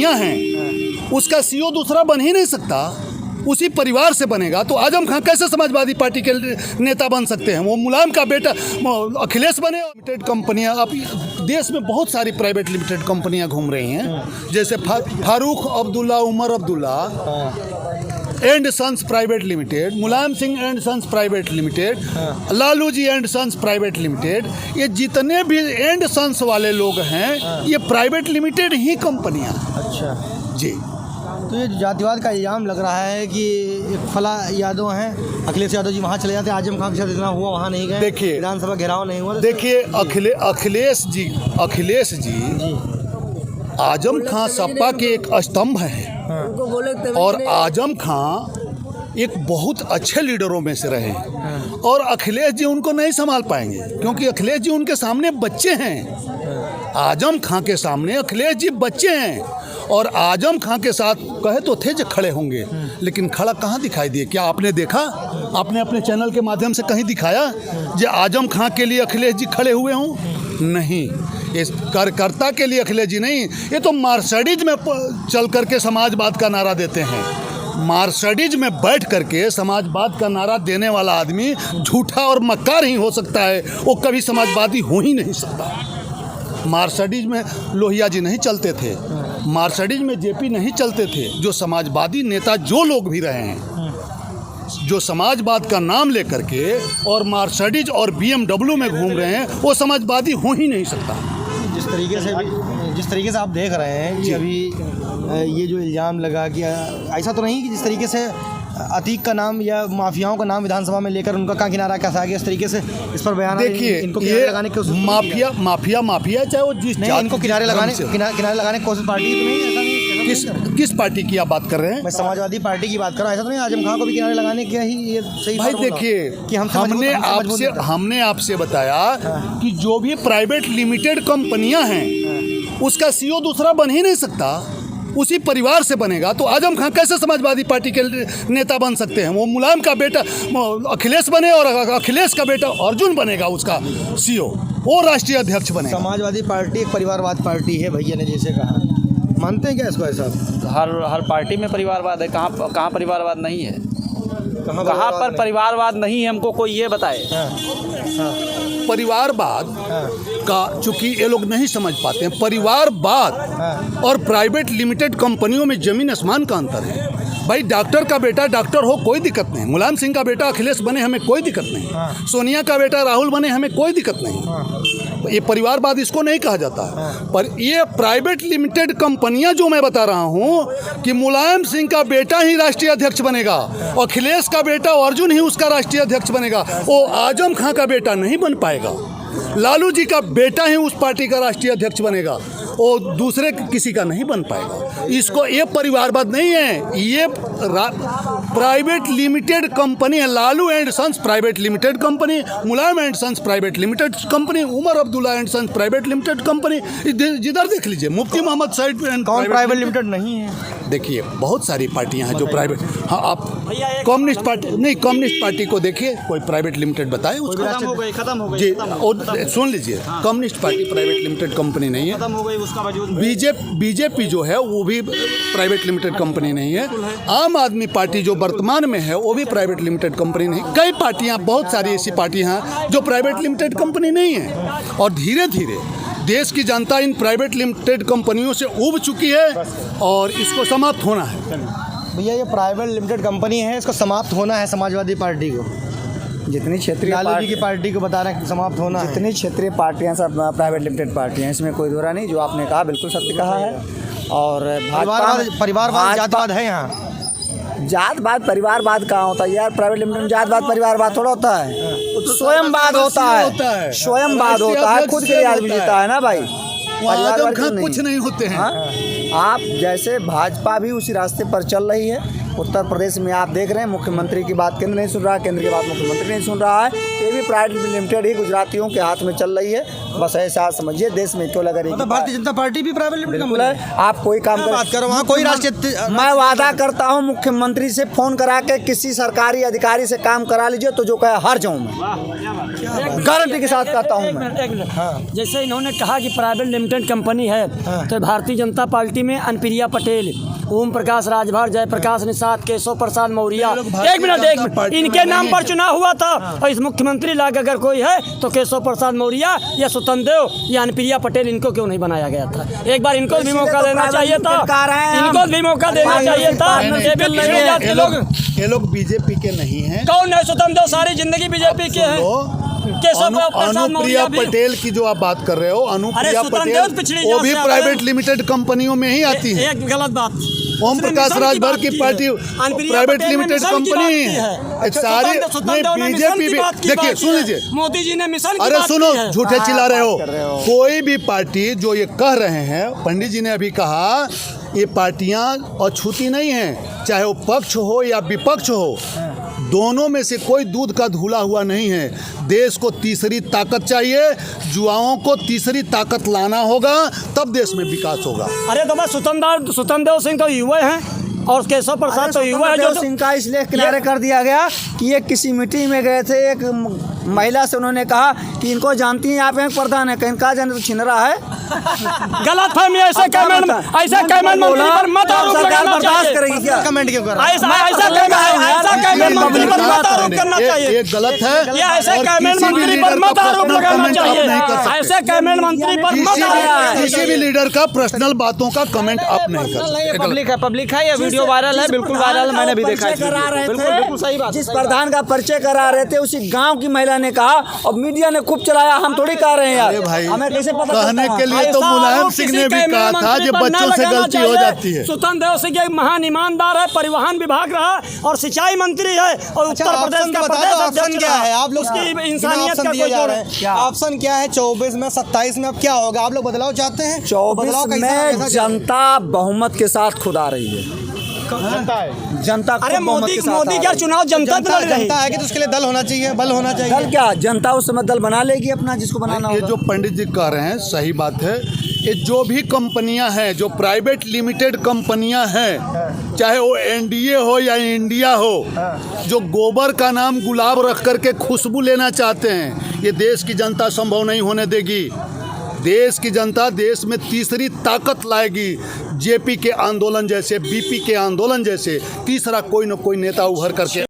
कंपनियां हैं उसका सीईओ दूसरा बन ही नहीं सकता, उसी परिवार से बनेगा। तो आजम खां कैसे समाजवादी पार्टी के नेता बन सकते हैं? वो मुलायम का बेटा अखिलेश बने। लिमिटेड कंपनियां, अब देश में बहुत सारी प्राइवेट लिमिटेड कंपनियां घूम रही हैं, जैसे Farooq Abdullah, Omar Abdullah and sons private limited, Mulayam Singh and sons private limited, Lalu ji and sons private limited, ये जितने भी एंड सन्स वाले लोग हैं ये प्राइवेट लिमिटेड ही कंपनियां। अच्छा जी। तो ये जातिवाद का इल्ज़ाम लग रहा है कि एक फला यादव हैं, अखिलेश यादव जी वहाँ चले जाते, आजम खां के साथ इतना हुआ वहाँ नहीं गए, देखिए विधानसभा घेराव नहीं हुआ। देखिए अखिलेश जी आजम खां सपा के एक स्तंभ हैं और आजम खां एक बहुत अच्छे लीडरों में से रहे और अखिलेश जी उनको नहीं संभाल पाएंगे क्योंकि अखिलेश जी उनके सामने बच्चे हैं। आजम खां के सामने अखिलेश जी बच्चे हैं और आजम खां के साथ कहे तो थे जो खड़े होंगे, लेकिन खड़ा कहाँ दिखाई दिए? क्या आपने देखा? आपने अपने चैनल के माध्यम से कहीं दिखाया जो आजम खां के लिए अखिलेश जी खड़े हुए हों? नहीं, इस कार्यकर्ता के लिए अखिलेश जी नहीं, ये तो मार्सिडीज में चल करके समाजवाद का नारा देते हैं। मार्सिडीज में बैठ करके समाजवाद का नारा देने वाला आदमी झूठा और मक्कार ही हो सकता है, वो कभी समाजवादी हो ही नहीं सकता। मार्सिडीज में लोहिया जी नहीं चलते थे, मार्सिडीज में जेपी नहीं चलते थे। जो समाजवादी नेता जो लोग भी रहे हैं, जो समाजवाद का नाम लेकर के और मार्सिडीज और BMW में घूम रहे हैं, वो समाजवादी हो ही नहीं सकता। जिस तरीके से आप देख रहे हैं कि अभी ये जो इल्ज़ाम लगा कि ऐसा तो नहीं कि जिस तरीके से अतीक का नाम या माफियाओं का नाम विधानसभा में लेकर उनका कहाँ किनारा कैसा गया, इस तरीके से इस पर बयान देखिए, इनको किनारे लगाने की माफिया चाहे वो जिस नहीं, इनको किनारे लगाने की कोशिश पार्टी तो नहीं, ऐसा नहीं। किस पार्टी की आप बात कर रहे हैं? मैं समाजवादी पार्टी की बात कर रहा हूँ। ऐसा तो नहीं आजम खां को भी किनारे लगाने के ही ये सही? भाई देखिए कि हमने आपसे बताया कि जो भी प्राइवेट लिमिटेड कंपनियां हैं उसका सीईओ दूसरा बन ही नहीं सकता, उसी परिवार से बनेगा। तो आजम खां कैसे समाजवादी पार्टी के नेता बन सकते हैं? वो मुलायम का बेटा अखिलेश बने और अखिलेश का बेटा अर्जुन बनेगा उसका सीईओ, वो राष्ट्रीय अध्यक्ष बनेगा। समाजवादी पार्टी एक परिवारवाद पार्टी है, भैया ने जैसे कहा, मानते हैं क्या इसको? ऐसा हर पार्टी में परिवारवाद है, कहाँ परिवारवाद नहीं है? कहाँ पर परिवारवाद नहीं है, हमको कोई ये बताए। परिवारवाद का चूंकि ये लोग नहीं समझ पाते हैं, परिवारवाद और प्राइवेट लिमिटेड कंपनियों में जमीन आसमान का अंतर है। भाई डॉक्टर का बेटा डॉक्टर हो कोई दिक्कत नहीं, मुलायम सिंह का बेटा अखिलेश बने हमें कोई दिक्कत नहीं, सोनिया का बेटा राहुल बने हमें कोई दिक्कत नहीं। ये परिवारवाद इसको नहीं कहा जाता। पर ये प्राइवेट लिमिटेड कंपनियां जो मैं बता रहा हूं कि मुलायम सिंह का बेटा ही राष्ट्रीय अध्यक्ष बनेगा, अखिलेश का बेटा अर्जुन ही उसका राष्ट्रीय अध्यक्ष बनेगा, वो आजम खां का बेटा नहीं बन पाएगा। लालू जी का बेटा ही उस पार्टी का राष्ट्रीय अध्यक्ष बनेगा, वो दूसरे किसी का नहीं बन पाएगा। इसको ये परिवारवाद नहीं है, ये प्राइवेट लिमिटेड कंपनी है। Lalu and sons private limited company, Mulayam and sons private limited company, Omar Abdullah and sons private limited company, जिधर देख लीजिए Mufti Mohammad Sayeed and private limited नहीं है। देखिए बहुत सारी पार्टियां हैं जो प्राइवेट, हाँ आप कम्युनिस्ट पार्टी नहीं, कम्युनिस्ट पार्टी को देखिए, कोई प्राइवेट लिमिटेड बताए? खत्म हो गई जी, और सुन लीजिए, communist party private limited company नहीं है। खत्म हो गई, उसका वजूद बीजेपी जो है वो भी प्राइवेट लिमिटेड कंपनी नहीं है। आम आदमी पार्टी जो वर्तमान में है वो भी प्राइवेट लिमिटेड कंपनी नहीं। कई पार्टियां, बहुत सारी ऐसी पार्टियां हैं जो प्राइवेट लिमिटेड कंपनी नहीं है, और धीरे धीरे देश की जनता इन प्राइवेट लिमिटेड कंपनियों से उब चुकी है और इसको समाप्त होना है। भैया ये प्राइवेट लिमिटेड कंपनी है, इसको समाप्त होना है। समाजवादी पार्टी को, जितनी क्षेत्रीय लालू जी की पार्टी को बता रहे हैं कि समाप्त होना है। जितनी क्षेत्रीय पार्टियां सब प्राइवेट लिमिटेड पार्टियां, इसमें कोई दोहरा नहीं। जो आपने कहा बिल्कुल सत्य कहा है। और परिवारवाद जातवाद है यहाँ। जातवाद परिवारवाद कहाँ होता है यार? प्राइवेट लिमिटेड में जातवाद परिवारवाद थोड़ा होता है, वो तो स्वयंवाद होता है, स्वयंवाद होता है, खुद के लिए आदमी जीता है ना भाई। आजम खां कुछ नहीं होते हैं। आप जैसे भाजपा भी उसी रास्ते पर चल रही है, उत्तर प्रदेश में आप देख रहे हैं मुख्यमंत्री की बात केंद्र नहीं सुन रहा है, केंद्र की बात मुख्यमंत्री नहीं सुन रहा है। ये भी प्राइवेट लिमिटेड ही गुजरातियों के हाथ में चल रही है। बस ऐसा समझिए देश में क्यों लगा रही है। भारतीय जनता पार्टी भी प्राइवेट लिमिटेड बिल्कुल है। आप कोई काम बात करो, वहाँ कोई राष्ट्रीय मैं वादा करता हूँ मुख्यमंत्री से फ़ोन करा के किसी सरकारी अधिकारी से काम करा लीजिए तो जो कहे हर जाऊँ मैं, गारंटी के साथ कहता हूँ मैं। जैसे इन्होंने कहा कि प्राइवेट लिमिटेड कंपनी है, तो भारतीय जनता पार्टी में अनुप्रिया पटेल, ओम प्रकाश राजभर, जयप्रकाश निषाद, केशव प्रसाद मौर्य, एक मिनट इनके नाम पर चुनाव हुआ था। और इस मुख्यमंत्री लाग अगर कोई है तो केशव प्रसाद मौर्य या स्वतंत्र देव या अनुप्रिया पटेल, इनको क्यों नहीं बनाया गया था? एक बार इनको भी मौका देना चाहिए था, इनको भी मौका देना चाहिए था। ये लोग बीजेपी के नहीं हैं। कौन है स्वतंत्र देव? सारी जिंदगी बीजेपी के हैं। अनुप्रिया पटेल की जो आप बात कर रहे हो, अनुप्रिया पटेल वो भी प्राइवेट लिमिटेड कंपनियों में ही आती है। एक गलत बात, ओम प्रकाश राजभर की पार्टी प्राइवेट लिमिटेड कंपनी है। सारी बीजेपी भी, देखिए सुन लीजिए, मोदी जी ने मिशन, अरे सुनो, झूठे चिल्ला रहे हो। कोई भी पार्टी जो ये कह रहे हैं, पंडित जी ने अभी कहा, ये पार्टियां अछूती नहीं हैं, चाहे वो पक्ष हो या विपक्ष हो, दोनों में से कोई दूध का धुला हुआ नहीं है। देश को तीसरी ताकत चाहिए, युवाओं को तीसरी ताकत लाना होगा, तब देश में विकास होगा। अरे तो मैं स्वतंत्र देव सिंह तो युवा हैं और केशव प्रसाद तो युवा है। जो सिंह का इसलिए किनारे कर दिया गया कि ये किसी मीटिंग में गए थे, एक महिला से उन्होंने कहा कि इनको जानती हैं आप, एक प्रधान है, कहीं कहा जाने तो छिन रहा है। गलत फहमी, ऐसे कमेंट मंत्री पर मत आरोप लगाना चाहिए। क्या कमेंट क्यों कर रहा है? ऐसा कमेंट मंत्री पर मत आरोप करना चाहिए। ये गलत है। ये ऐसे कमेंट मंत्री पर मत आरोप लगाना चाहिए। ऐसे कमेंट मंत्री पर मत आरोप। किसी भी लीडर का पर्सनल बातों का कमेंट आप नहीं कर सकते। पब्लिक है, ये वीडियो वायरल है, बिल्कुल वायरल, मैंने भी देखा है। बिल्कुल सही बात। जिस प्रधान का परिचय करा रहे थे उसी गांव की महिला ने कहा, और मीडिया ने खूब चलाया, हम थोड़ी कह रहे हैं यार, भाई हमें कैसे पता कहने के लिए तो मुलायम सिंह ने भी कहा था कि बच्चों से गलती हो जाती है। स्वतंत्र देव सिंह एक महान ईमानदार है, परिवहन विभाग रहा और सिंचाई मंत्री है और उत्तर प्रदेश का प्रदेश अध्यक्ष क्या है? आप लोग उसकी इंसानियत का कोई जोड़ है। ऑप्शन क्या है? 24 में 27 में अब क्या होगा? आप लोग बदलाव चाहते हैं? 24 में जनता बहुमत के साथ खुद आ रही है। जनता अरे मोदी क्या चुनाव जनता है कि तो उसके लिए दल होना चाहिए, बल होना चाहिए। दल क्या, जनता उस समय दल बना लेगी अपना जिसको बनाना ये होगा। जो पंडित जी कह रहे हैं सही बात है। ये जो भी कंपनियां हैं, जो प्राइवेट लिमिटेड कंपनियां हैं, चाहे वो एनडीए हो या इंडिया हो, जो गोबर का नाम गुलाब रख करके खुशबू लेना चाहते हैं, ये देश की जनता संभव नहीं होने देगी। देश की जनता देश में तीसरी ताकत लाएगी। जेपी के आंदोलन जैसे, बीपी के आंदोलन जैसे तीसरा कोई न कोई नेता उभर करके